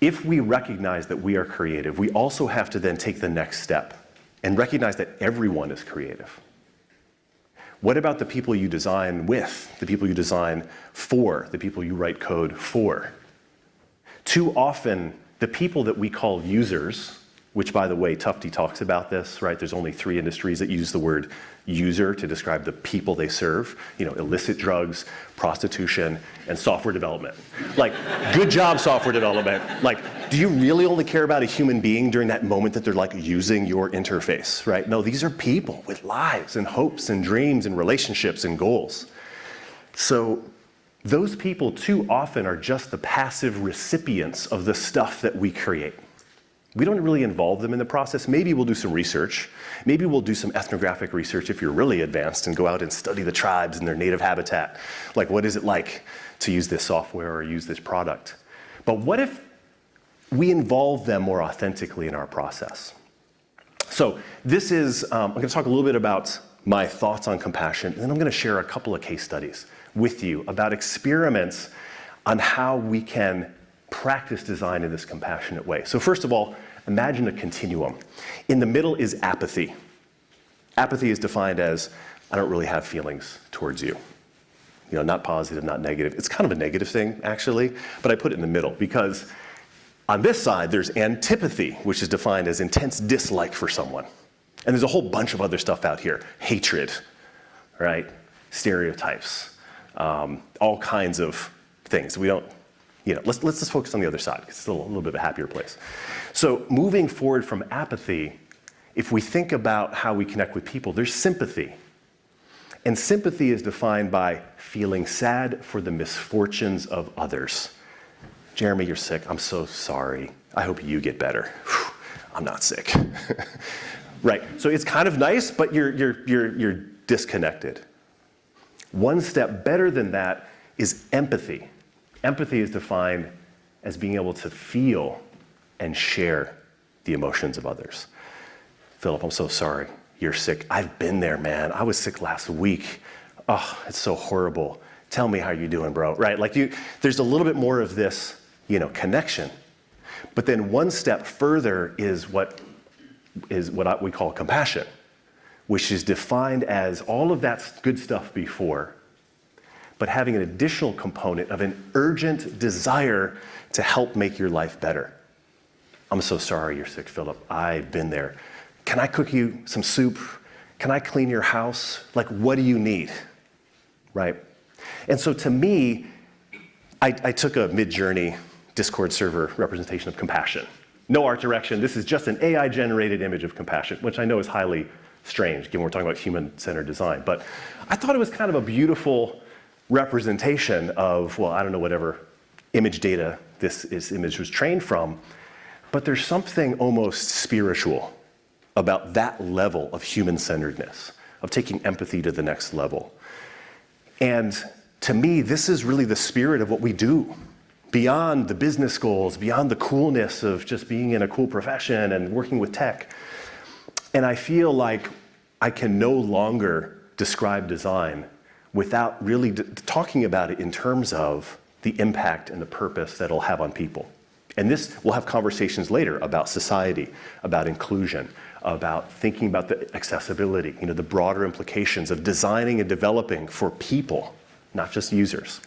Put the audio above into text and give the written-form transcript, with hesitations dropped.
if we recognize that we are creative, we also have to then take the next step and recognize that everyone is creative. What about the people you design with, the people you design for, the people you write code for? Too often, the people that we call users, which, by the way, Tufte talks about this, right? There's only 3 industries that use the word user to describe the people they serve. Illicit drugs, prostitution, and software development. Like, good job, software development. Like, do you really only care about a human being during that moment that they're like using your interface, right? No, these are people with lives and hopes and dreams and relationships and goals. So those people too often are just the passive recipients of the stuff that we create. We don't really involve them in the process. Maybe we'll do some research. Maybe we'll do some ethnographic research if you're really advanced and go out and study the tribes and their native habitat. Like, what is it like to use this software or use this product? But what if we involve them more authentically in our process? So this is, I'm going to talk a little bit about my thoughts on compassion, and then I'm going to share a couple of case studies with you about experiments on how we can practice design in this compassionate way. So first of all, imagine a continuum. In the middle is apathy. Apathy is defined as, I don't really have feelings towards you. Not positive, not negative. It's kind of a negative thing, actually, but I put it in the middle because on this side, there's antipathy, which is defined as intense dislike for someone. And there's a whole bunch of other stuff out here. Hatred, right? Stereotypes, all kinds of things. We don't, let's just focus on the other side, because it's a little bit of a happier place. So moving forward from apathy, if we think about how we connect with people, there's sympathy. And sympathy is defined by feeling sad for the misfortunes of others. Jeremy, you're sick. I'm so sorry. I hope you get better. Whew, I'm not sick. Right. So it's kind of nice, but you're disconnected. One step better than that is empathy. Empathy is defined as being able to feel and share the emotions of others. Philip, I'm so sorry. You're sick. I've been there, man. I was sick last week. Oh, it's so horrible. Tell me how you're doing, bro. Right? There's a little bit more of this, connection. But then one step further is what we call compassion, which is defined as all of that good stuff before, but having an additional component of an urgent desire to help make your life better. I'm so sorry you're sick, Philip. I've been there. Can I cook you some soup? Can I clean your house? What do you need? Right? And so to me, I took a Mid-Journey Discord server representation of compassion. No art direction. This is just an AI-generated image of compassion, which I know is highly strange, given we're talking about human-centered design. But I thought it was kind of a beautiful representation of, well, I don't know, whatever image data this image was trained from, but there's something almost spiritual about that level of human-centeredness, of taking empathy to the next level. And to me, this is really the spirit of what we do, beyond the business goals, beyond the coolness of just being in a cool profession and working with tech. And I feel like I can no longer describe design without really talking about it in terms of the impact and the purpose that it'll have on people. And this, we'll have conversations later about society, about inclusion, about thinking about the accessibility, the broader implications of designing and developing for people, not just users.